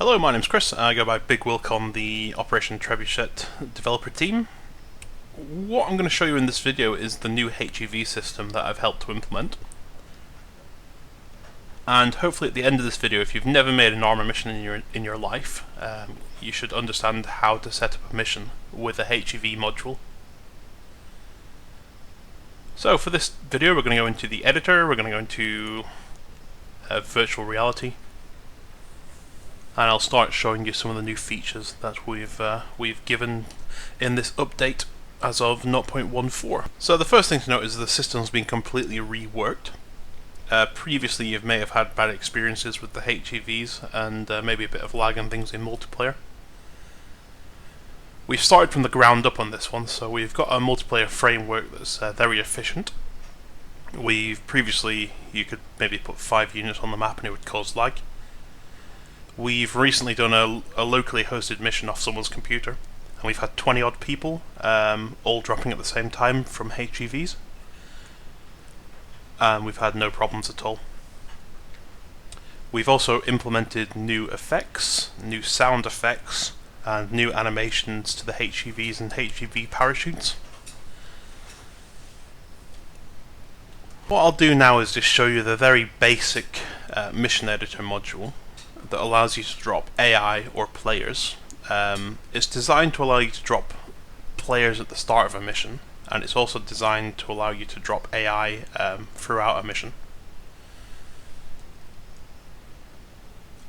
Hello, my name's Chris. I go by Big Wilk on the Operation Trebuchet developer team. What I'm going to show you in this video is the new HEV system that I've helped to implement. And hopefully at the end of this video, if you've never made an armor mission in your life, you should understand how to set up a mission with a HEV module. So for this video, we're going to go into the editor, we're going to go into virtual reality, and I'll start showing you some of the new features that we've given in this update as of 0.14. So the first thing to note is the system's been completely reworked. Previously you may have had bad experiences with the HEVs and maybe a bit of lag and things in multiplayer. We've started from the ground up on this one, so we've got a multiplayer framework that's very efficient. Previously you could maybe put 5 units on the map and it would cause lag. We've recently done a locally hosted mission off someone's computer, and we've had 20 odd people all dropping at the same time from HEVs, and we've had no problems at all. We've also implemented new effects, new sound effects, and new animations to the HEVs and HEV parachutes. What I'll do now is just show you the very basic mission editor module that allows you to drop AI or players. It's designed to allow you to drop players at the start of a mission, and it's also designed to allow you to drop AI throughout a mission.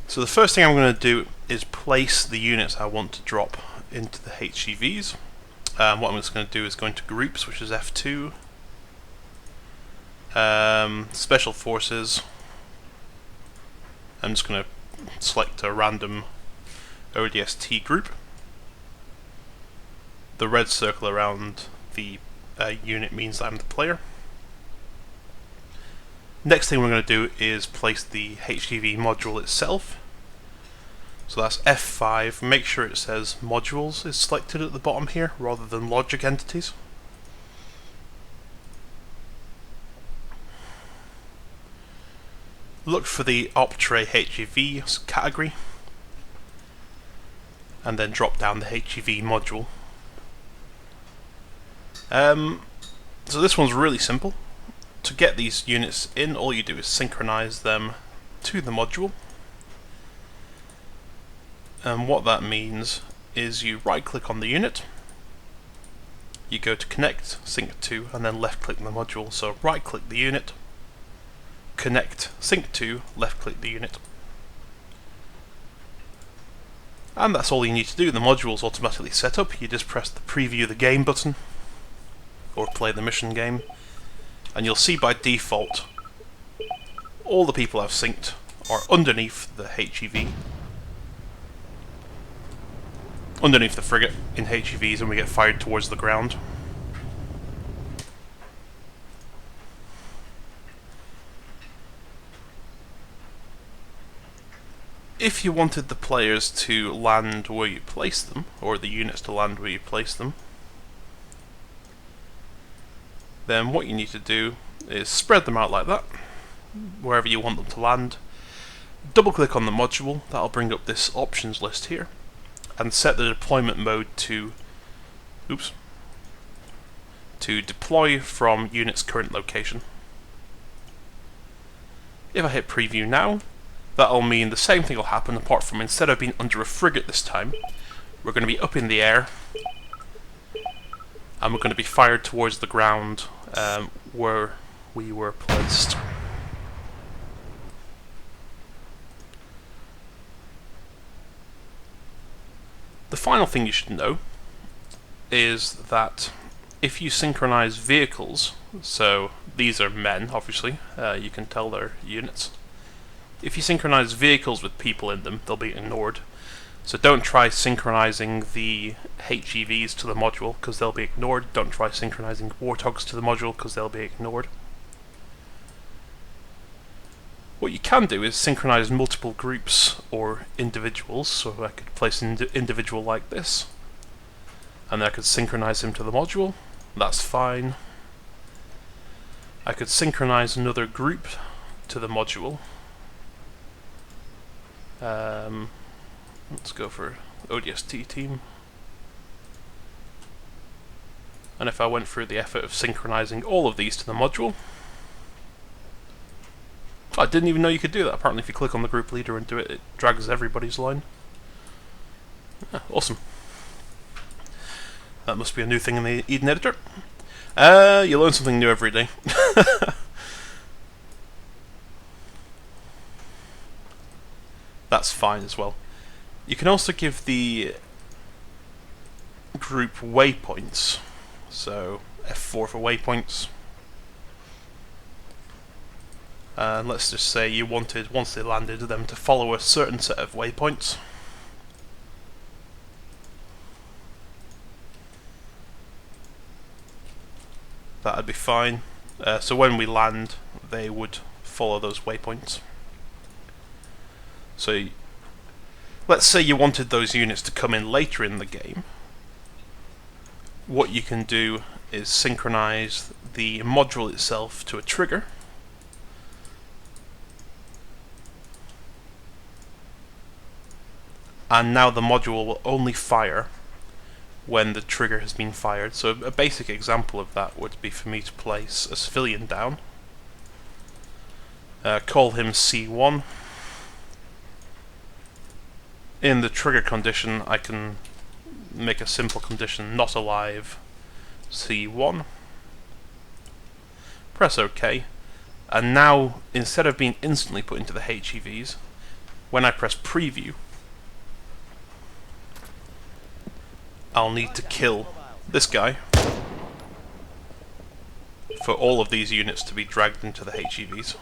So the first thing I'm going to do is place the units I want to drop into the HEVs. What I'm just going to do is go into groups, which is F2, special forces. I'm just going to select a random ODST group. The red circle around the unit means that I'm the player. Next thing we're going to do is place the HEV module itself. So that's F5. Make sure it says modules is selected at the bottom here rather than logic entities. Look for the OPTRE HEV category, and then drop down the HEV module. So this one's really simple. To get these units in, all you do is synchronize them to the module. And what that means is you right click on the unit, you go to connect, sync to, and then left click the module. So right click the unit, connect, sync to, left click the unit. And that's all you need to do. The module's automatically set up. You just press the preview the game button or play the mission game, and you'll see by default all the people I've synced are underneath the HEV, underneath the frigate in HEVs, and we get fired towards the ground. If you wanted the players to land where you place them, or the units to land where you place them, then what you need to do is spread them out like that, wherever you want them to land. Double click on the module, that'll bring up this options list here, and set the deployment mode to deploy from unit's current location. If I hit preview now, that'll mean the same thing will happen, apart from instead of being under a frigate this time, we're going to be up in the air, and we're going to be fired towards the ground where we were placed. The final thing you should know is that if you synchronize vehicles, so these are men, obviously, you can tell they're units. If you synchronize vehicles with people in them, they'll be ignored. So don't try synchronizing the HEVs to the module, because they'll be ignored. Don't try synchronizing warthogs to the module, because they'll be ignored. What you can do is synchronize multiple groups or individuals. So I could place an individual like this, and then I could synchronize him to the module. That's fine. I could synchronize another group to the module. Let's go for ODST team. And if I went through the effort of synchronizing all of these to the module, I didn't even know you could do that. Apparently if you click on the group leader and do it, it drags everybody's line. Awesome. That must be a new thing in the Eden editor. You learn something new every day. That's fine as well. You can also give the group waypoints. So F4 for waypoints. And let's just say you wanted, once they landed, them to follow a certain set of waypoints. That'd be fine. So when we land, they would follow those waypoints. So let's say you wanted those units to come in later in the game. What you can do is synchronize the module itself to a trigger. And now the module will only fire when the trigger has been fired. So a basic example of that would be for me to place a civilian down, call him C1. In the trigger condition I can make a simple condition, not alive, C1, press OK, and now instead of being instantly put into the HEVs, when I press preview, I'll need to kill this guy for all of these units to be dragged into the HEVs.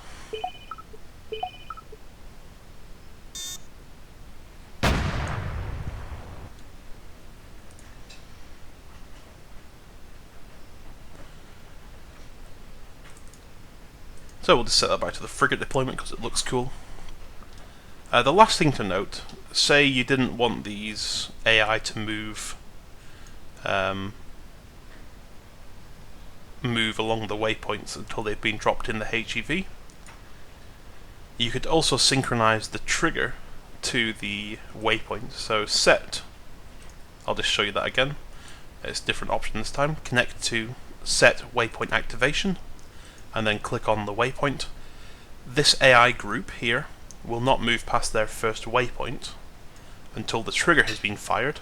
So we'll just set that back to the frigate deployment because it looks cool. The last thing to note, say you didn't want these AI to move along the waypoints until they've been dropped in the HEV. You could also synchronize the trigger to the waypoint. So set, I'll just show you that again. It's a different option this time. Connect to set waypoint activation, and then click on the waypoint. This AI group here will not move past their first waypoint until the trigger has been fired,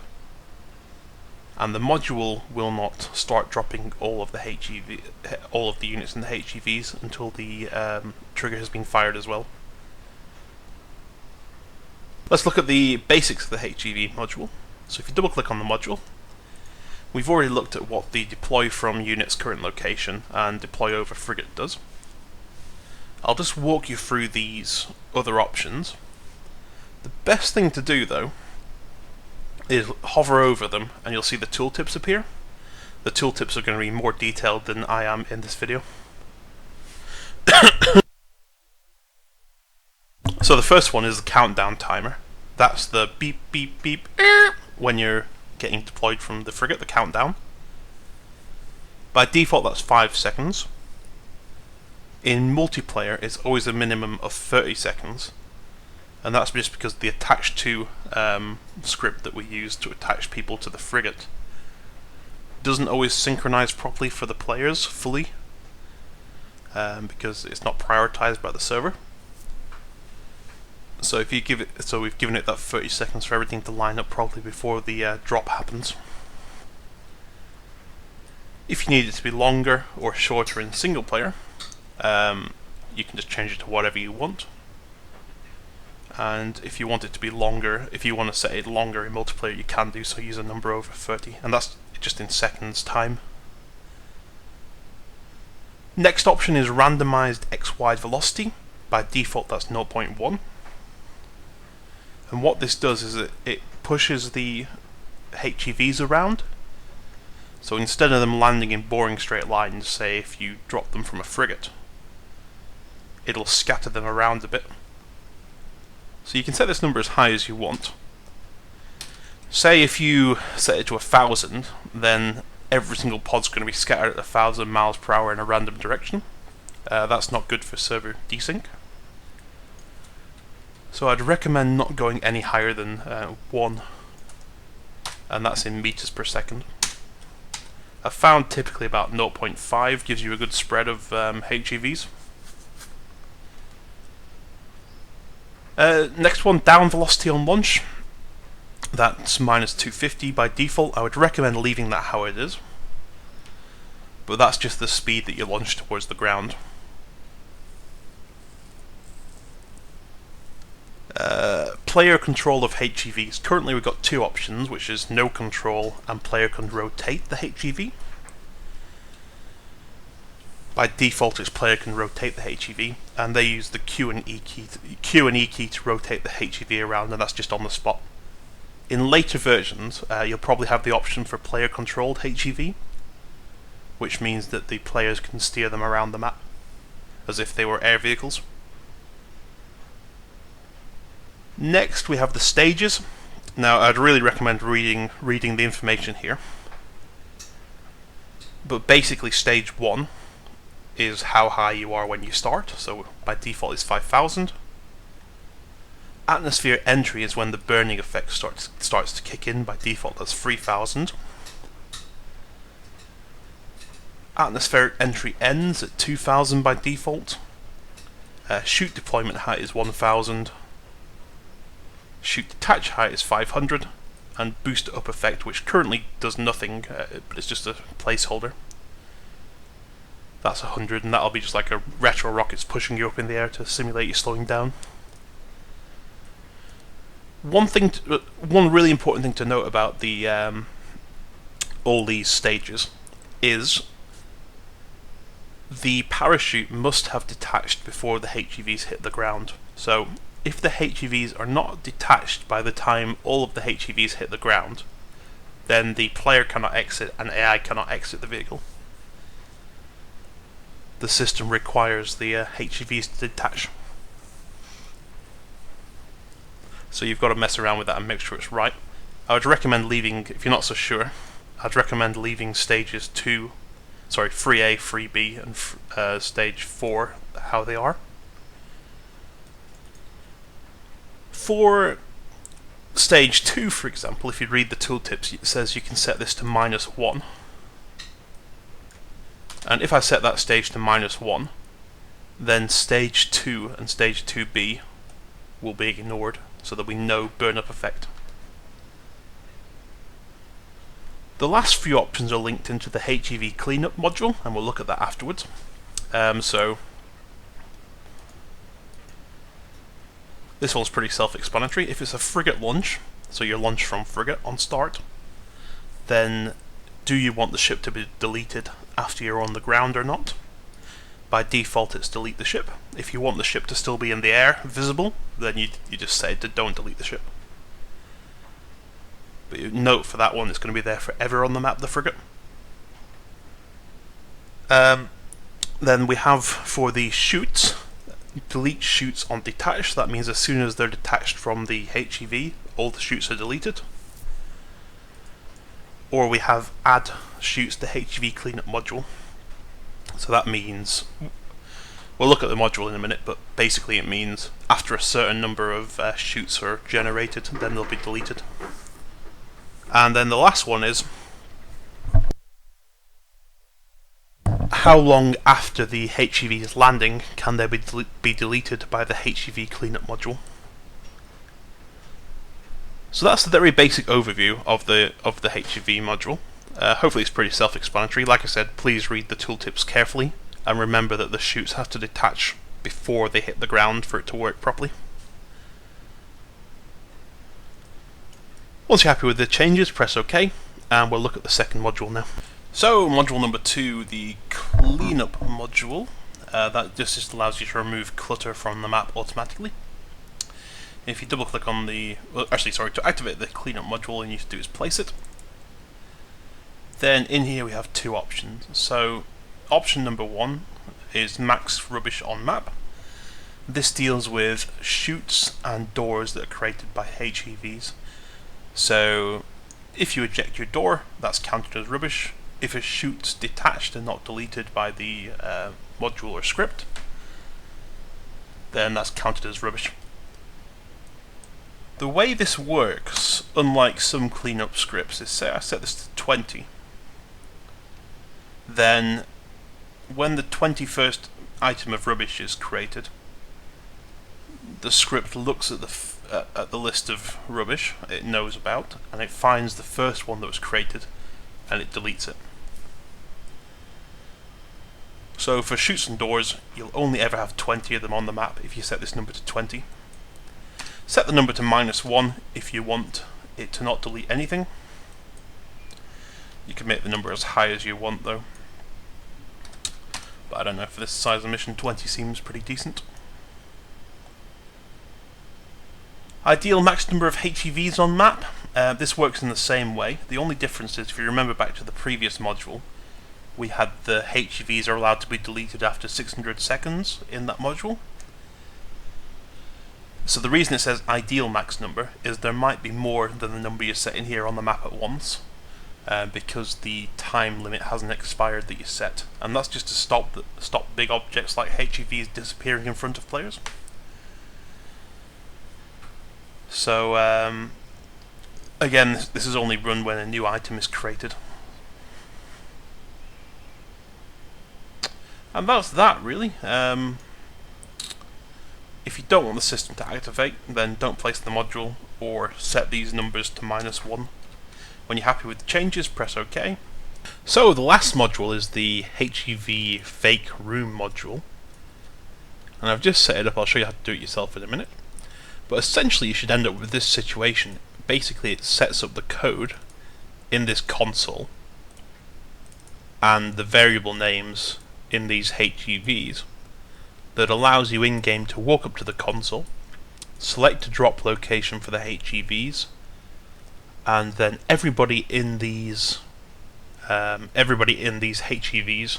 and the module will not start dropping all of the units in the HEVs until the trigger has been fired as well. Let's look at the basics of the HEV module. So if you double click on the module, we've already looked at what the deploy from unit's current location and deploy over frigate does. I'll just walk you through these other options. The best thing to do though is hover over them and you'll see the tooltips appear. The tooltips are going to be more detailed than I am in this video. So the first one is the countdown timer. That's the beep beep beep when you're getting deployed from the frigate, the countdown. By default that's 5 seconds. In multiplayer it's always a minimum of 30 seconds, and that's just because the attach to script that we use to attach people to the frigate doesn't always synchronize properly for the players fully, because it's not prioritized by the server. So if you give it, so we've given it that 30 seconds for everything to line up properly before the drop happens. If you need it to be longer or shorter in single player, you can just change it to whatever you want. And if you want it to be longer, if you want to set it longer in multiplayer, you can do so. Use a number over 30, and that's just in seconds time. Next option is randomized XY velocity. By default that's 0.1. And what this does is it pushes the HEVs around. So instead of them landing in boring straight lines, say if you drop them from a frigate, it'll scatter them around a bit. So you can set this number as high as you want. Say if you set it to 1,000, then every single pod's going to be scattered at 1,000 miles per hour in a random direction. That's not good for server desync. So I'd recommend not going any higher than 1, and that's in meters per second. I've found typically about 0.5 gives you a good spread of HEVs. Next one, down velocity on launch. That's minus 250 by default. I would recommend leaving that how it is, but that's just the speed that you launch towards the ground. Player control of HEVs. Currently we've got two options, which is no control and player can rotate the HEV. By default, it's player can rotate the HEV, and they use the Q and E key to rotate the HEV around, and that's just on the spot. In later versions, you'll probably have the option for player controlled HEV, which means that the players can steer them around the map as if they were air vehicles. Next, we have the stages. Now, I'd really recommend reading the information here. But basically, stage 1 is how high you are when you start. So by default, it's 5,000. Atmosphere entry is when the burning effect starts to kick in. By default, that's 3,000. Atmospheric entry ends at 2,000 by default. Chute deployment height is 1,000. Chute detach height is 500, and boost up effect, which currently does nothing, but it's just a placeholder. That's 100, and that'll be just like a retro rockets pushing you up in the air to simulate you slowing down. One really important thing to note about the all these stages is the parachute must have detached before the HEVs hit the ground. So if the HEVs are not detached by the time all of the HEVs hit the ground, then the player cannot exit and AI cannot exit the vehicle. The system requires the HEVs to detach. So you've got to mess around with that and make sure it's right. I would recommend leaving, if you're not so sure, I'd recommend leaving stages 3A, 3B and stage 4 how they are. For stage 2, for example, if you read the tooltips, it says you can set this to -1. And if I set that stage to -1, then stage 2 and stage 2B will be ignored, so there'll be no burn-up effect. The last few options are linked into the HEV cleanup module, and we'll look at that afterwards. So this one's pretty self-explanatory. If it's a frigate launch, so your launch from frigate on start, then do you want the ship to be deleted after you're on the ground or not? By default, it's delete the ship. If you want the ship to still be in the air, visible, then you just say don't delete the ship. But note for that one, it's going to be there forever on the map, the frigate. Then we have for the chutes, delete chutes on detached. That means as soon as they're detached from the HEV, all the chutes are deleted. Or we have add chutes to HEV cleanup module. So that means, we'll look at the module in a minute, but basically it means after a certain number of chutes are generated, then they'll be deleted. And then the last one is how long after the HEV's landing can they be deleted by the HEV cleanup module. So that's the very basic overview of the HEV module. Hopefully it's pretty self-explanatory. Like I said, please read the tooltips carefully and remember that the chutes have to detach before they hit the ground for it to work properly. Once you're happy with the changes, press OK, and we'll look at the second module now. So, module number 2, the cleanup module. That just allows you to remove clutter from the map automatically. If you double click on the, to activate the cleanup module, all you need to do is place it. Then in here we have two options. So option number 1 is max rubbish on map. This deals with chutes and doors that are created by HEVs. So if you eject your door, that's counted as rubbish. If a chute's detached and not deleted by the module or script, then that's counted as rubbish. the way this works, unlike some cleanup scripts, is say I set this to 20. Then, when the 21st item of rubbish is created, the script looks at the list of rubbish it knows about, and it finds the first one that was created, and it deletes it. So for chutes and doors, you'll only ever have 20 of them on the map if you set this number to 20. Set the number to -1 if you want it to not delete anything. You can make the number as high as you want though. But I don't know, for this size of mission, 20 seems pretty decent. Ideal max number of HEVs on map. This works in the same way. The only difference is, if you remember back to the previous module, we had the HEVs are allowed to be deleted after 600 seconds in that module. So the reason it says ideal max number is there might be more than the number you're setting here on the map at once, because the time limit hasn't expired that you set, and that's just to stop big objects like HEVs disappearing in front of players. So again, this is only run when a new item is created. And that's that, really. If you don't want the system to activate, then don't place the module or set these numbers to -1. When you're happy with the changes, press OK. So the last module is the HEV Fake Room module. And I've just set it up. I'll show you how to do it yourself in a minute. But essentially you should end up with this situation. Basically it sets up the code in this console and the variable names in these HEVs that allows you in-game to walk up to the console, select a drop location for the HEVs, and then everybody in these HEVs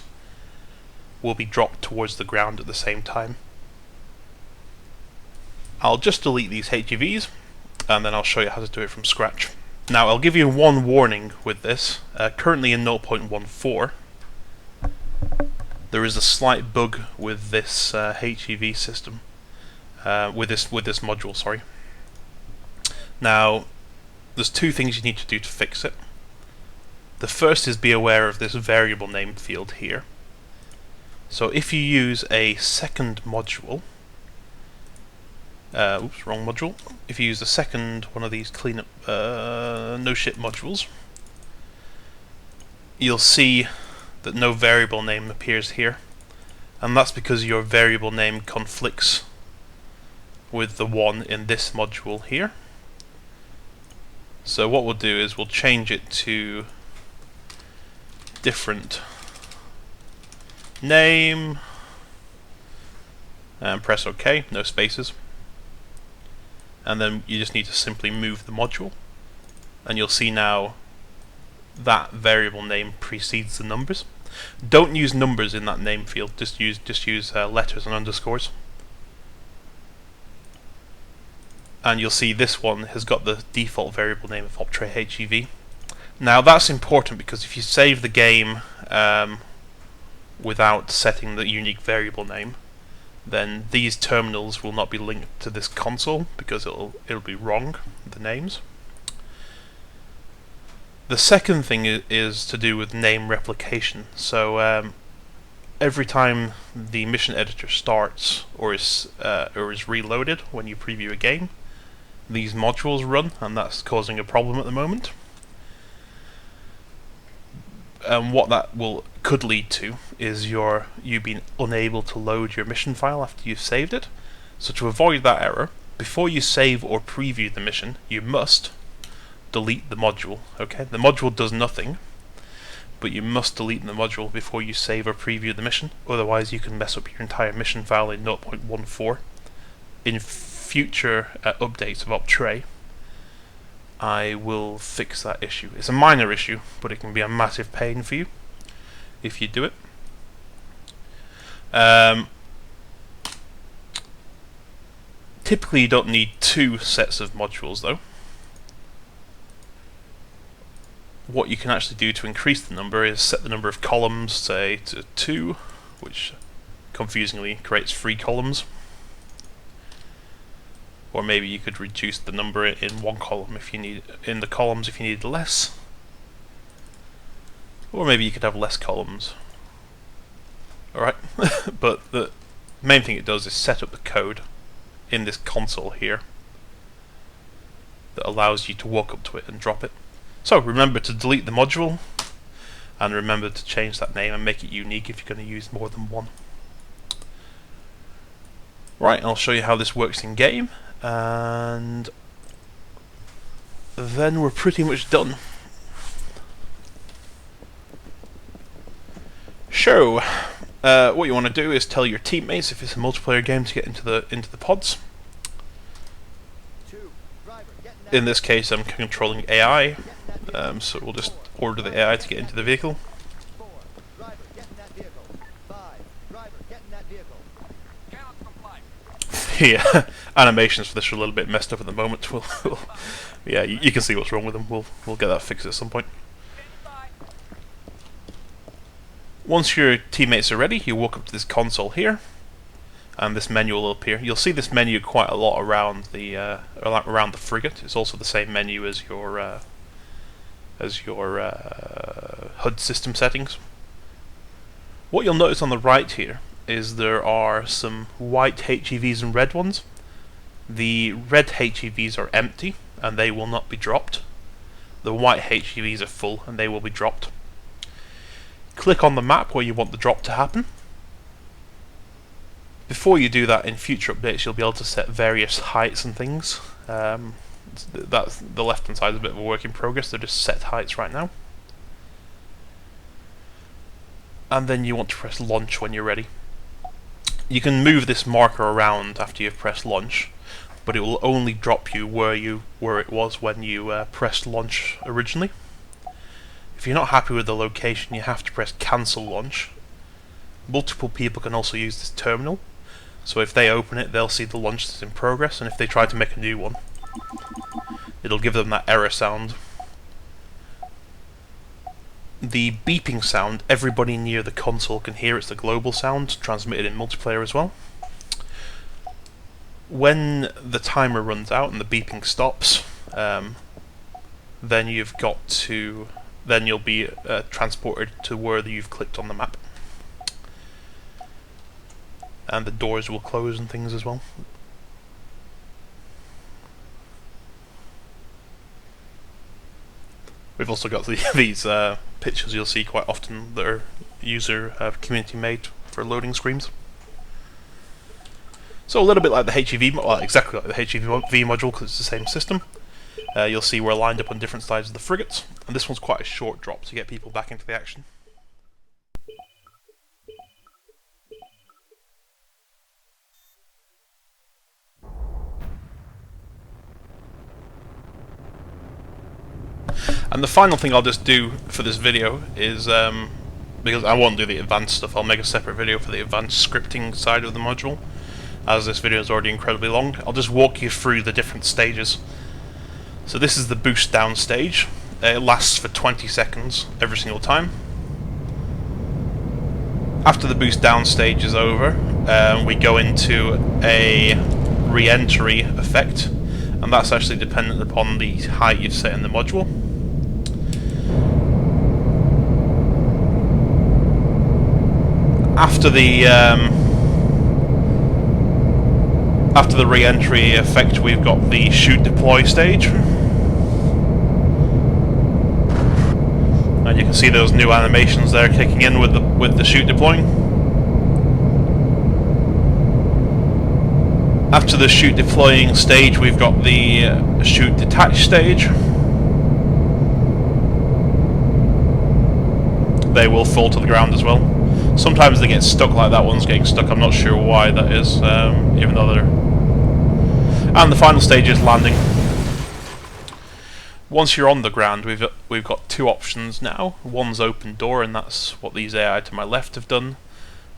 will be dropped towards the ground at the same time. I'll just delete these HEVs, and then I'll show you how to do it from scratch. Now I'll give you one warning with this. Currently in 0.14, there is a slight bug with this HEV system, with this module. Sorry. Now, there's two things you need to do to fix it. The first is be aware of this variable name field here. So if you use a second module, oops, wrong module. If you use the second one of these cleanup no shit modules, you'll see that no variable name appears here, and that's because your variable name conflicts with the one in this module here. So what we'll do is we'll change it to different name and press OK, no spaces, and then you just need to simply move the module, and you'll see now that variable name precedes the numbers. Don't use numbers in that name field, just use letters and underscores. And you'll see this one has got the default variable name of OPTRE HEV. Now that's important because if you save the game without setting the unique variable name, then these terminals will not be linked to this console because it'll be wrong, the names. The second thing is to do with name replication. So every time the mission editor starts or is reloaded when you preview a game, these modules run, and that's causing a problem at the moment. And what that could lead to is you being unable to load your mission file after you've saved it. So to avoid that error, before you save or preview the mission, you must delete the module. Okay, the module does nothing, but you must delete the module before you save or preview the mission. Otherwise, you can mess up your entire mission file in 0.14. In future updates of OPTRE, I will fix that issue. It's a minor issue, but it can be a massive pain for you if you do it. Typically, you don't need two sets of modules, though. What you can actually do to increase the number is set the number of columns, say, to 2, which confusingly creates 3 columns. or maybe you could reduce the number in one column if you need, in the columns if you needed less, or maybe you could have less columns. Alright, but the main thing it does is set up the code in this console here that allows you to walk up to it and drop it. So remember to delete the module, and remember to change that name and make it unique if you're going to use more than one. Right, I'll show you how this works in game, and then we're pretty much done. So, what you want to do is tell your teammates, if it's a multiplayer game, to get into the pods. In this case, I'm controlling AI, so we'll just order the AI to get into the vehicle. Yeah, animations for this are a little bit messed up at the moment. Yeah, you can see what's wrong with them. We'll get that fixed at some point. Once your teammates are ready, you walk up to this console here, and this menu will appear. You'll see this menu quite a lot around the frigate. It's also the same menu as your HUD system settings. What you'll notice on the right here is there are some white HEVs and red ones. The red HEVs are empty and they will not be dropped. The white HEVs are full and they will be dropped. Click on the map where you want the drop to happen. Before you do that, in future updates you'll be able to set various heights and things. That's the left hand side is a bit of a work in progress, they're just set heights right now. And then you want to press launch when you're ready. You can move this marker around after you've pressed launch, but it will only drop you where it was when you pressed launch originally. If you're not happy with the location, you have to press cancel launch. Multiple people can also use this terminal, so if they open it, they'll see the launch that's in progress, and if they try to make a new one, it'll give them that error sound. The beeping sound, everybody near the console can hear. It's the global sound, transmitted in multiplayer as well. When the timer runs out and the beeping stops, then you'll be transported to where you've clicked on the map. And the doors will close and things as well. We've also got these pictures you'll see quite often that are user community made for loading screens. So a little bit like the HEV, well, exactly like the HEV module because it's the same system. You'll see we're lined up on different sides of the frigates, and this one's quite a short drop to get people back into the action. And the final thing I'll just do for this video is, because I won't do the advanced stuff, I'll make a separate video for the advanced scripting side of the module, as this video is already incredibly long. I'll just walk you through the different stages. So this is the boost down stage. It lasts for 20 seconds every single time. After the boost down stage is over, we go into a re-entry effect, and that's actually dependent upon the height you've set in the module. After the re-entry effect, we've got the shoot deploy stage, and you can see those new animations there kicking in with the shoot deploying. After the shoot deploying stage, we've got the shoot detach stage. They will fall to the ground as well. Sometimes they get stuck, like that one's getting stuck. I'm not sure why that is, even though they're... And the final stage is landing. Once you're on the ground, we've got two options now. One's open door, and that's what these AI to my left have done.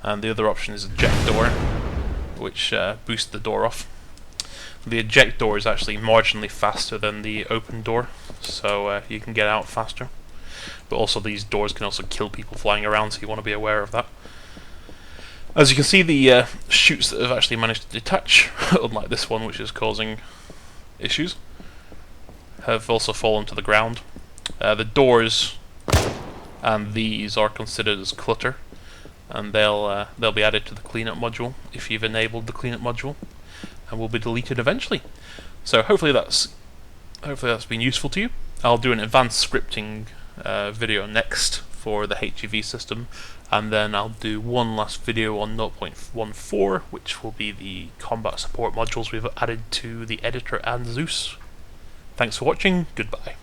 And the other option is eject door, which boosts the door off. The eject door is actually marginally faster than the open door, so you can get out faster. But also these doors can also kill people flying around, so you want to be aware of that. As you can see, the chutes that have actually managed to detach, unlike this one which is causing issues, have also fallen to the ground. The doors and these are considered as clutter, and they'll be added to the cleanup module if you've enabled the cleanup module, and will be deleted eventually. So hopefully that's been useful to you. I'll do an advanced scripting video next for the HEV system, and then I'll do one last video on 0.14, which will be the combat support modules we've added to the editor and Zeus. Thanks for watching, goodbye.